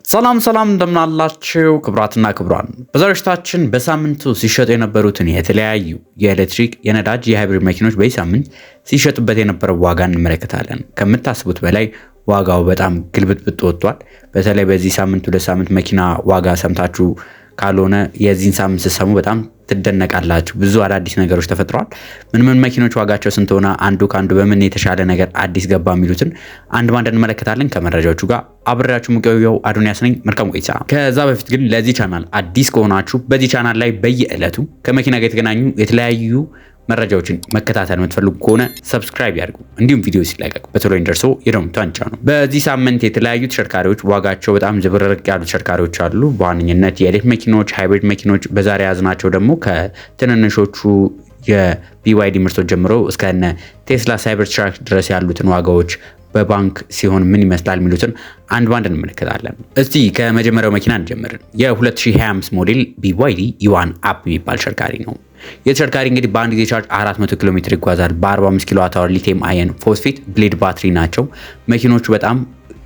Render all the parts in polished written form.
ሰላም እንደምናላችሁ ክቡራትና ክቡራን፣ በዛሬታችን በሳምንቱ ሲሸጡ የነበሩትን የተለያዩ የኤሌክትሪክ፣ የነዳጅ፣ የሃይብሪድ መኪኖች በሳምንት ሲሸጡበት የነበረው ዋጋ እንመለከታለን። ከምታስቡት በላይ ዋጋው በጣም ግልብጥብጥ ወጥቷል። በተለይ በዚህ ሳምንት ሁለት ሳምንት መኪና ዋጋ ሰምታችሁ ካልሆነ የዚህን ሳምንት ስትሰሙ በጣም ትደነቃላችሁ። ብዙ አዳዲስ ነገሮች ተፈጥረዋል። ምን መኪኖች ዋጋቸው ስንት ሆነ፣ አንዱ ካንዱ በምን የተሻለ ነገር አዲስ ገባ የሚሉትን አንድ ባንድ እንመለከታለን። ከመረጃዎቹ ጋር አብሬያችሁ የምቆየው አዶንያስ ነኝ። መልካም ቆይታ። ከዛ በፊት ግን ለዚህ ቻናል አዲስ ከሆናችሁ በዚህ ቻናል ላይ በየዕለቱ ከመኪና ጋር የተገናኙ የተለያዩ መረጃዎችን መከታተል የምትፈልጉ ከሆነ ሰብስክራይብ ያድርጉ። እንዲሁም ቪዲዮ ሲለቀቅ በቶሎ እንደርሶ የደወሉን ጫኑ። በዚህ ሳምንት የተለያዩ ተሽከርካሪዎች ዋጋቸው በጣም ዝብርርቅ ያሉ ተሽከርካሪዎች አሉ። በዋነኝነት የኤሌክትሪክ መኪኖች፣ ሃይብሪድ መኪኖች፣ በዛሬ ያዝናቸው ደግሞ ከትንንሾቹ የቢዋይዲ ምርቶች ጀምሮ እስከነ ቴስላ ሳይበር ትራክ ድረስ ያሉትን ዋጋዎች በባንክ ሲሆን ምን ይመስላል የሚሉትን አንድ ባንድ እንመለከታለን። እስቲ ከመጀመሪያው መኪና እንጀምርን። የ2025 ሞዴል BYD E1 አፕ የሚባል ተሽከርካሪ ነው። የተሽከርካሪ እንግዲህ በአንድ ጊዜ ቻርጅ 400 ኪሎ ሜትር ይጓዛል። በ45 ኪሎዋት አወር ሊቲየም አየን ፎስፌት ብሌድ ባትሪ ናቸው። መኪኖቹ በጣም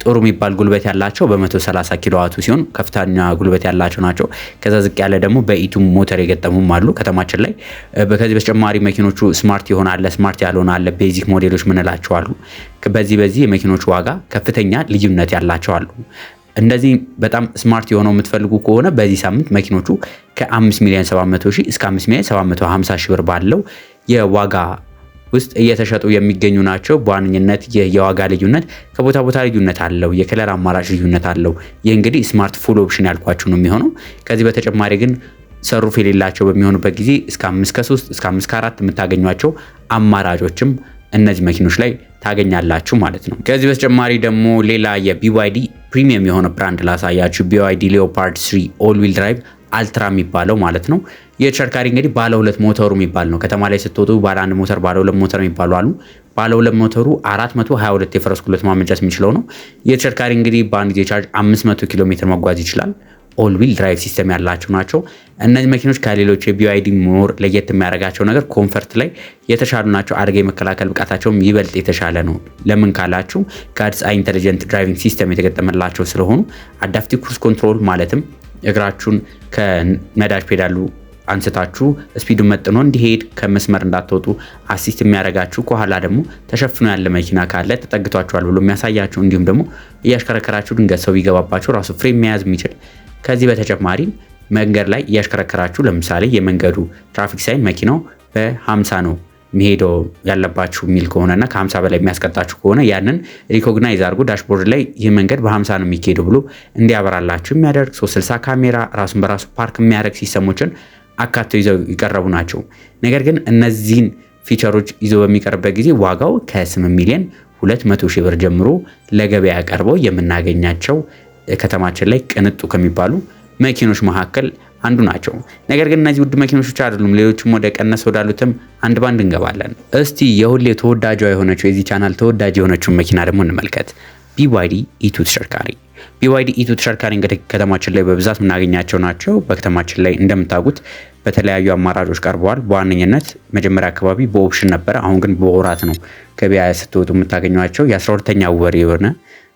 ጥሩ የሚባል ጉልበት ያላቸው በ130 ኪሎዋቱ ሲሆን ከፍተኛ ጉልበት ያላቸው ናቸው። ከዛ ዝቅ ያለ ደግሞ በኢቱ ሞተር የገጠሙም አሉ ከተማችን ላይ። ከዚህ በተጨማሪ መኪኖቹ ስማርት ይሆናል፣ ስማርት ያልሆነ አለ፣ ቤዚክ ሞዴሎች ምንላቸው አሉ። በዚህ የመኪኖቹ ዋጋ ከፍተኛ ልዩነት ያላቸው አሉ። እንደዚህ በጣም ስማርት የሆነው የምትፈልጉ ከሆነ በዚህ ሳምንት መኪኖቹ ከ5,700,000 እስከ 5,750,000 ብር ባለው የዋጋ ውስጥ እየተሸጡ የሚገኙ ናቸው። በዋነኝነት የዋጋ ልዩነት ከቦታ ቦታ ልዩነት አለው። የከለር አማራጭ ልዩነት አለው። ይህ እንግዲህ ስማርት ፉል ኦፕሽን ያልኳችሁ ነው የሚሆነው። ከዚህ በተጨማሪ ግን ሰሩፍ የሌላቸው በሚሆኑበት ጊዜ እስከ 5,3 እስከ 5,4 የምታገኟቸው አማራጮችም እነዚህ መኪኖች ላይ ታገኛላችሁ ማለት ነው። ከዚህ በተጨማሪ ደግሞ ሌላ የBYD ፕሪሚየም የሆነ ብራንድ ላሳያችሁ። BYD ሌኦፓርድ 3 ኦል ዊል ድራይቭ አልትራ የሚባለው ማለት ነው። የተሽከርካሪ እንግዲህ ባለ ሁለት ሞተሩ የሚባል ነው። ከተማ ላይ ስትወጡ ባለ አንድ ሞተር፣ ባለ ሁለት ሞተር የሚባሉ አሉ። ባለ ሁለት ሞተሩ 422 የፈረስ ጉልበት ማመንጨት የሚችለው ነው። የተሽከርካሪ እንግዲህ በአንድ ጊዜ ቻርጅ 500 ኪሎ ሜትር መጓዝ ይችላል። ኦል ዊል ድራይቭ ሲስተም ያላቸው ናቸው። እነዚህ መኪኖች ከሌሎች የBYD ሞር ለየት የሚያደርጋቸው ነገር ኮምፈርት ላይ የተሻሉ ናቸው። አደጋ የመከላከል ብቃታቸውም ይበልጥ የተሻለ ነው። ለምን ካላችሁ ጋድስ አይ ኢንተሊጀንት ድራይቪንግ ሲስተም የተገጠመላቸው ስለሆኑ አዳፕቲቭ ክሩዝ ኮንትሮል ማለትም እግራችሁን ከነዳጅ ፔዳሉ አንስታችሁ ስፒዱን መጥኖ እንዲሄድ ከመስመር እንዳትወጡ አሲስት የሚያደርጋችሁ፣ ከኋላ ደግሞ ተሸፍኖ ያለ መኪና ካለ ተጠግቷችኋል ብሎ የሚያሳያችሁ፣ እንዲሁም ደግሞ እያሽከረከራችሁ ድንገት ሰው ቢገባባችሁ ራሱ ፍሬም መያዝ የሚችል። ከዚህ በተጨማሪ መንገድ ላይ እያሽከረከራችሁ ለምሳሌ የመንገዱ ትራፊክ ሳይን መኪናው በ50 ነው የሚሄደው ያለባችሁ የሚል ከሆነና ከ50 በላይ የሚያስቀጣችሁ ከሆነ ያንን ሪኮግናይዝ አድርጎ ዳሽቦርድ ላይ ይህ መንገድ በ50 ነው የሚሄደው ብሎ እንዲያበራላችሁ የሚያደርግ 360 ካሜራ ራሱን በራሱ ፓርክ የሚያደርግ ሲስተሞችን አካተው ይዘው ይቀርቡ ናቸው። ነገር ግን እነዚህን ፊቸሮች ይዘው በሚቀርብበት ጊዜ ዋጋው ከ8,200,000 ብር ጀምሮ ለገበያ ቀርበው የምናገኛቸው ከተማችን ላይ ቅንጡ ከሚባሉ መኪኖች መካከል አንዱ ናቸው። ነገር ግን እነዚህ ውድ መኪኖች ብቻ አይደሉም። ሌሎችም ወደ ቀነስ ወዳሉትም አንድ ባንድ እንገባለን። እስቲ የሁሌ ተወዳጇ የሆነችው የዚህ ቻናል ተወዳጅ የሆነችው መኪና ደግሞ እንመልከት። BYD E2 ተሽከርካሪ። BYD E2 ተሽከርካሪ እንግዲህ ከተማችን ላይ በብዛት የምናገኛቸው ናቸው። በከተማችን ላይ እንደምታውቁት በተለያዩ አማራጮች ቀርበዋል። በዋነኝነት መጀመሪያ አካባቢ በኦፕሽን ነበር። አሁን ግን በወራት ነው ገበያ ስትወጡ የምታገኟቸው። የ12ኛ ወር የሆነ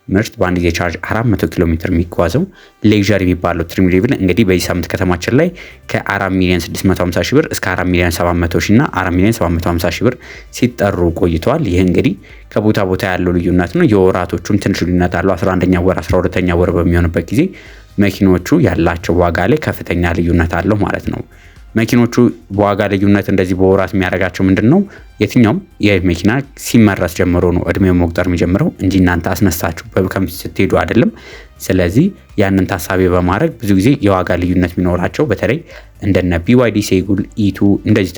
ምርት በአንድ ጊዜ ቻርጅ 400 ኪሎ ሜትር የሚጓዘው ሌክዠሪ የሚባለው ትሪም ሌቭል እንግዲህ በዚህ ሳምንት ከተማችን ላይ ከ4,650,000 ብር እስከ 4,700,000 እና 4,750,000 ብር ሲጠሩ ቆይተዋል። ይህ እንግዲህ ከቦታ ቦታ ያለው ልዩነት ነው። የወራቶቹም ትንሽ ልዩነት አለው። 11ኛ ወር 12ኛ ወር በሚሆንበት ጊዜ መኪኖቹ ያላቸው ዋጋ ላይ ከፍተኛ ልዩነት አለው ማለት ነው። መኪኖቹ በዋጋ ልዩነት እንደዚህ በወራት የሚያደርጋቸው ምንድን ነው? የትኛውም የመኪና ሲመረስ ጀምሮ ነው እድሜው መቁጠር የሚጀምረው እንጂ እናንተ አስነሳችሁ በከም ስትሄዱ አይደለም። ስለዚህ ያንን ታሳቢ በማድረግ ብዙ ጊዜ የዋጋ ልዩነት የሚኖራቸው በተለይ እንደነ BYD ሴጉል E2 እንደዚህ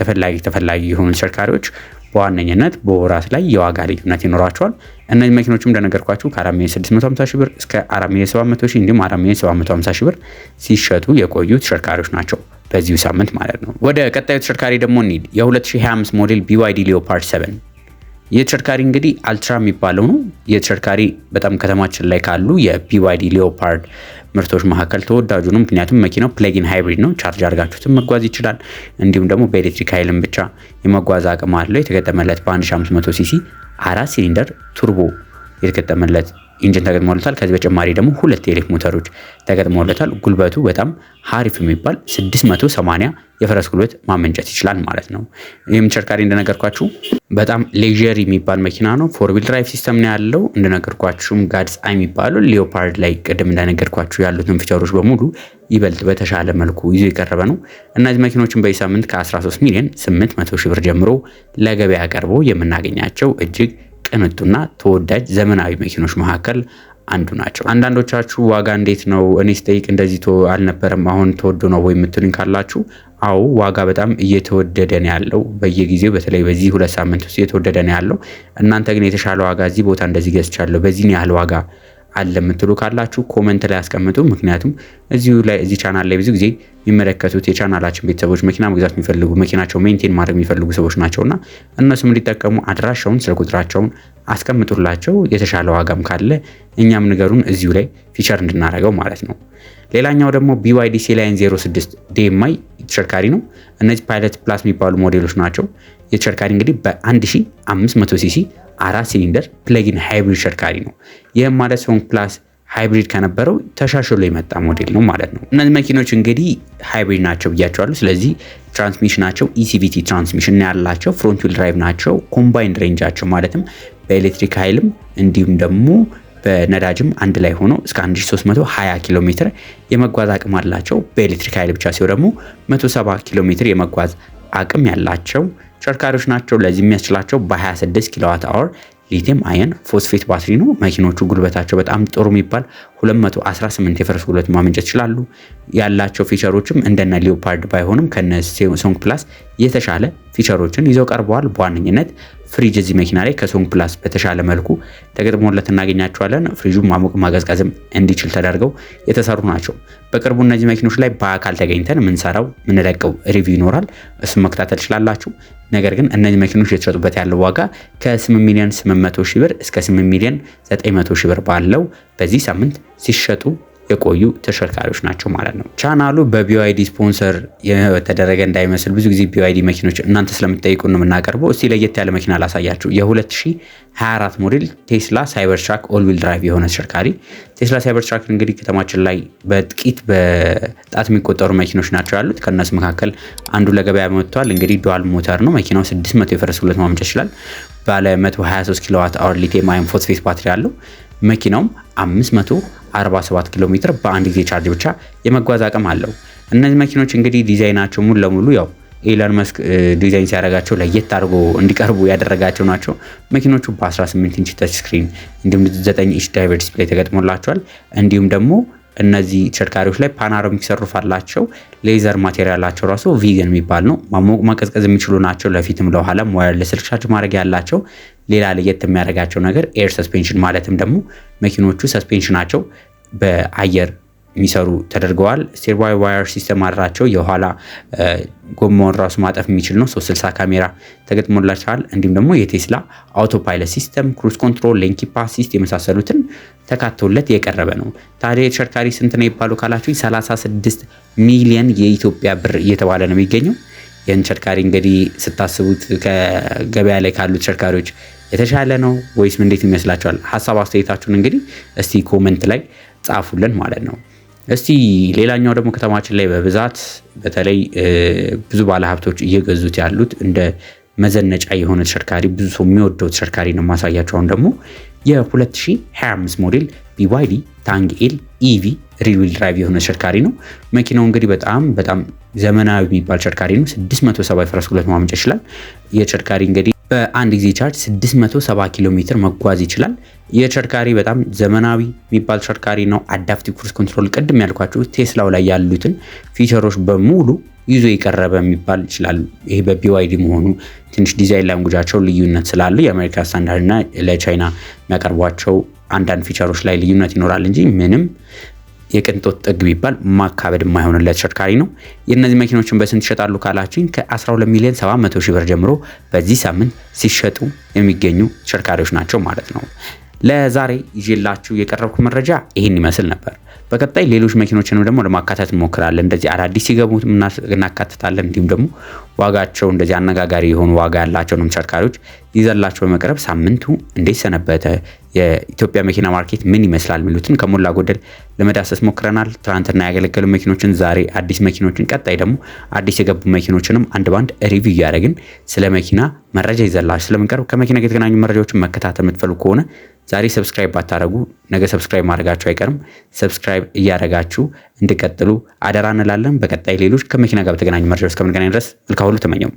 ተፈላጊ የሆኑ ተሽከርካሪዎች በዋነኝነት በወራት ላይ የዋጋ ልዩነት ይኖራቸዋል። እነዚህ መኪኖችም እንደነገርኳችሁ ከ4,650,000 ብር እስከ 4,700,000 እንዲሁም 4,750,000 ብር ሲሸጡ የቆዩ ተሽከርካሪዎች ናቸው በዚሁ ሳምንት ማለት ነው። ወደ ቀጣዩ ተሽከርካሪ ደግሞ እንሂድ። የ2025 ሞዴል BYD ሌኦፓርድ 7። ይህ ተሽከርካሪ እንግዲህ አልትራ የሚባለው ነው። ይህ ተሽከርካሪ በጣም ከተማችን ላይ ካሉ የBYD ሌኦፓርድ ምርቶች መካከል ተወዳጁ ነው። ምክንያቱም መኪናው ፕለጊን ሃይብሪድ ነው። ቻርጅ አድርጋችሁትም መጓዝ ይችላል። እንዲሁም ደግሞ በኤሌክትሪክ ኃይልም ብቻ የመጓዝ አቅም አለው። የተገጠመለት በ1500 ሲሲ 4 ሲሊንደር ቱርቦ የተገጠመለት ኢንጂን ተገጥሞለታል። ከዚህ በተጨማሪ ደግሞ 2 የኤሌክትሪክ ሞተሮች ተገጥሞለታል። ጉልበቱ በጣም ሀሪፍ የሚባል 680 የፈረስ ጉልበት ማመንጨት ይችላል ማለት ነው። ይህም ተሽከርካሪ እንደነገርኳችሁ በጣም ሌጀሪ የሚባል መኪና ነው። 4 ዊል ድራይቭ ሲስተም ነው ያለው። እንደነገርኳችሁም ጋድስ አይ የሚባለው ሊዮፓርድ ላይ ቅድም እንደነገርኳችሁ ያሉትን ፊቸሮች በሙሉ ይበልጥ በተሻለ መልኩ ይዞ የቀረበ ነው። እነዚህ መኪኖችን በዚህ ሳምንት ከ13 ሚሊዮን 800 ሺህ ብር ጀምሮ ለገበያ ቀርቦ የምናገኛቸው እጅግ ቅንጡና ተወዳጅ ዘመናዊ መኪኖች መካከል አንዱ ናቸው። አንዳንዶቻችሁ ዋጋ እንዴት ነው እኔ ስጠይቅ እንደዚህ አልነበረም አሁን ተወዶ ነው ወይ የምትሉኝ ካላችሁ፣ አዎ ዋጋ በጣም እየተወደደ ነው ያለው በየጊዜው፣ በተለይ በዚህ 2 ሳምንት ውስጥ እየተወደደ ነው ያለው። እናንተ ግን የተሻለ ዋጋ እዚህ ቦታ እንደዚህ ገዝቻለሁ በዚህን ያህል ዋጋ አለ የምትሉ ካላችሁ ኮሜንት ላይ አስቀምጡ። ምክንያቱም እዚህ ቻናል ላይ ብዙ ጊዜ የሚመለከቱት የቻናላችን ቤተሰቦች መኪና መግዛት የሚፈልጉ መኪናቸው ሜንቴን ማድረግ የሚፈልጉ ሰዎች ናቸውና እነሱም እንዲጠቀሙ አድራሻውን ስልክ ቁጥራቸውን አስቀምጡላቸው። የተሻለ ዋጋም ካለ እኛም ንገሩን እዚሁ ላይ ፊቸር እንድናደርገው ማለት ነው። ሌላኛው ደግሞ BYD ሴላይን 06 DMI ተሽከርካሪ ነው። እነዚህ ፓይለት ፕላስ የሚባሉ ሞዴሎች ናቸው። የተሽከርካሪ እንግዲህ በ1500 ሲሲ 4 ሲሊንደር ፕለጊን ሃይብሪድ ተሽከርካሪ ነው። ይህም ማለት ሶንግ ፕላስ ሃይብሪድ ከነበረው ተሻሽሎ የመጣ ሞዴል ነው ማለት ነው። እነዚህ መኪኖች እንግዲህ ሃይብሪድ ናቸው ብያቸዋለሁ። ስለዚህ ትራንስሚሽናቸው ECVT ትራንስሚሽን ያላቸው፣ ፍሮንት ዊል ድራይቭ ናቸው። ኮምባይንድ ሬንጃቸው ማለትም በኤሌክትሪክ ኃይልም እንዲሁም ደግሞ በነዳጅም አንድ ላይ ሆኖ እስከ 1320 ኪሎ ሜትር የመጓዝ አቅም አላቸው። በኤሌክትሪክ ኃይል ብቻ ሲሆን ደግሞ 170 ኪሎ ሜትር የመጓዝ አቅም ያላቸው ተሽከርካሪዎች ናቸው። ለዚህ የሚያስችላቸው በ26 ኪሎዋት አወር ሊቲየም አየን ፎስፌት ባትሪ ነው። መኪኖቹ ጉልበታቸው በጣም ጥሩ የሚባል 218 የፈረስ ጉልበት ማመንጨት ይችላሉ። ያላቸው ፊቸሮችም እንደነ ሊዮፓርድ ባይሆንም ከነ ሶንግ ፕላስ የተሻለ ፊቸሮችን ይዘው ቀርበዋል። በዋነኝነት ፍሪጅ እዚህ መኪና ላይ ከሶንግ ፕላስ በተሻለ መልኩ ተገጥሞለት እናገኛቸዋለን። ፍሪጁ ማሞቅ ማቀዝቀዝም እንዲችል ተደርገው የተሰሩ ናቸው። በቅርቡ እነዚህ መኪኖች ላይ በአካል ተገኝተን ምንለቀው ሪቪው ይኖራል። እሱም መከታተል ትችላላችሁ። ነገር ግን እነዚህ መኪኖች የተሸጡበት ያለው ዋጋ ከ8 ሚሊዮን 800 ሺህ ብር እስከ 8 ሚሊዮን 900 ሺህ ብር ባለው በዚህ ሳምንት ሲሸጡ የቆዩ ተሽከርካሪዎች ናቸው ማለት ነው። ቻናሉ በBYD ስፖንሰር የተደረገ እንዳይመስል ብዙ ጊዜ BYD መኪኖች እናንተ ስለምትጠይቁ ነው የምናቀርበው። እስቲ ለየት ያለ መኪና ላሳያችሁ። የ2024 ሞዴል ቴስላ ሳይበር ትራክ ኦል ዊል ድራይቭ የሆነ ተሽከርካሪ። ቴስላ ሳይበር ትራክ እንግዲህ ከተማችን ላይ በጣት የሚቆጠሩ መኪኖች ናቸው ያሉት። ከነሱ መካከል አንዱ ለገበያ መጥቷል። እንግዲህ ዱዋል ሞተር ነው መኪናው። 600 የፈረስ ጉልበት ማመንጨት ይችላል። ባለ 123 ኪሎዋት አወር ሊቲየም አየን ፎስፌት ባትሪ አለው። መኪናውም 547 ኪሎ ሜትር በአንድ ጊዜ ቻርጅ ብቻ የመጓዝ አቅም አለው። እነዚህ መኪኖች እንግዲህ ዲዛይናቸው ሙሉ ለሙሉ ያው ኤለን መስክ ዲዛይን ሲያደርጋቸው ለየት አድርጎ እንዲቀርቡ ያደረጋቸው ናቸው። መኪኖቹ በ18 ኢንች ተች ስክሪን እንዲሁም 9 ኢንች ዳይቨር ዲስፕሌይ ተገጥሞላቸዋል። እንዲሁም ደግሞ እነዚህ ተሽከርካሪዎች ላይ ፓናሮሚክ ሰሩፍ አላቸው። ሌዘር ማቴሪያላቸው ራሱ ቪገን የሚባል ነው። ማሞቅ ማቀዝቀዝ የሚችሉ ናቸው። ለፊትም ለኋላም ዋየርለስ ስልክ ቻርጅ ማድረግ ያላቸው። ሌላ ለየት የሚያደርጋቸው ነገር ኤር ሰስፔንሽን ማለትም ደግሞ መኪኖቹ ሰስፔንሽናቸው በአየር የሚሰሩ ተደርገዋል። ስቴር ባይ ዋየር ሲስተም አላቸው። የኋላ ጎማውን ራሱ ማጠፍ የሚችል ነው። 360 ካሜራ ተገጥሞላቸዋል። እንዲሁም ደግሞ የቴስላ አውቶ ፓይለት ሲስተም፣ ክሩዝ ኮንትሮል፣ ሌን ኪፕ አሲስት የመሳሰሉትን ተካተውለት የቀረበ ነው። ታዲያ የተሽከርካሪ ስንት ነው ይባሉ ካላችሁ 36 ሚሊዮን የኢትዮጵያ ብር እየተባለ ነው የሚገኘው። ይህን ተሽከርካሪ እንግዲህ ስታስቡት ከገበያ ላይ ካሉ ተሽከርካሪዎች የተሻለ ነው ወይስ እንዴት ይመስላችኋል? ሀሳብ አስተያየታችሁን እንግዲህ እስቲ ኮሜንት ላይ ጻፉልን ማለት ነው። እስቲ ሌላኛው ደግሞ ከተማችን ላይ በብዛት በተለይ ብዙ ባለሀብቶች እየገዙት ያሉት እንደ መዘነጫ የሆነ ተሽከርካሪ ብዙ ሰው የሚወደው ተሽከርካሪ ነው ማሳያቸው። አሁን ደግሞ የ2025 ሞዴል BYD ታንግ ኤል ኢቪ ሪል ዊል ድራይቭ የሆነ ተሽከርካሪ ነው። መኪናው እንግዲህ በጣም ዘመናዊ የሚባል ተሽከርካሪ ነው። 670 የፈረስ ጉልበት ማመንጨት ይችላል። የተሽከርካሪ እንግዲህ በአንድ ጊዜ ቻርጅ 670 ኪሎ ሜትር መጓዝ ይችላል። የተሽከርካሪ በጣም ዘመናዊ የሚባል ተሽከርካሪ ነው። አዳፕቲቭ ክሩዝ ኮንትሮል ቅድም ያልኳችሁ ቴስላው ላይ ያሉትን ፊቸሮች በሙሉ ይዞ የቀረበ የሚባል ይችላል። ይሄ በBYD መሆኑ ትንሽ ዲዛይን ላንጉጃቸው ልዩነት ስላለ የአሜሪካ ስታንዳርድ እና ለቻይና የሚያቀርቧቸው አንዳንድ ፊቸሮች ላይ ልዩነት ይኖራል እንጂ ምንም የቅንጦት ጥግ ቢባል ማካበድ የማይሆንለት ተሽከርካሪ ነው። የእነዚህ መኪኖችን በስንት ይሸጣሉ ካላችሁኝ ከ12 ሚሊዮን 700 ሺህ ብር ጀምሮ በዚህ ሳምንት ሲሸጡ የሚገኙ ተሽከርካሪዎች ናቸው ማለት ነው። ለዛሬ ይዤላችሁ የቀረብኩ መረጃ ይህን ይመስል ነበር። በቀጣይ ሌሎች መኪኖችንም ደግሞ ለማካተት እንሞክራለን። እንደዚህ አዳዲስ ሲገቡ እናካትታለን። እንዲሁም ደግሞ ዋጋቸው እንደዚህ አነጋጋሪ የሆኑ ዋጋ ያላቸውን ተሽከርካሪዎች ይዘላችሁ በመቅረብ ሳምንቱ እንዴት ሰነበተ፣ የኢትዮጵያ መኪና ማርኬት ምን ይመስላል የሚሉትን ከሞላ ጎደል ለመዳሰስ ሞክረናል። ትናንትና ያገለገሉ መኪኖችን፣ ዛሬ አዲስ መኪኖችን፣ ቀጣይ ደግሞ አዲስ የገቡ መኪኖችንም አንድ ባንድ ሪቪው እያደረግን ስለ መኪና መረጃ ይዘላችሁ ስለምንቀርብ ከመኪና ጋር የተገናኙ መረጃዎችን መከታተል የምትፈልጉ ከሆነ ዛሬ ሰብስክራይብ ባታረጉ ነገ ሰብስክራይብ ማድረጋችሁ አይቀርም። ሰብስክራይብ እያደረጋችሁ እንድቀጥሉ አደራ እንላለን። በቀጣይ ሌሎች ከመኪና ጋር በተገናኙ መረጃዎች እስከምንገናኝ ድረስ መልካም ሁሉ ተመኘው።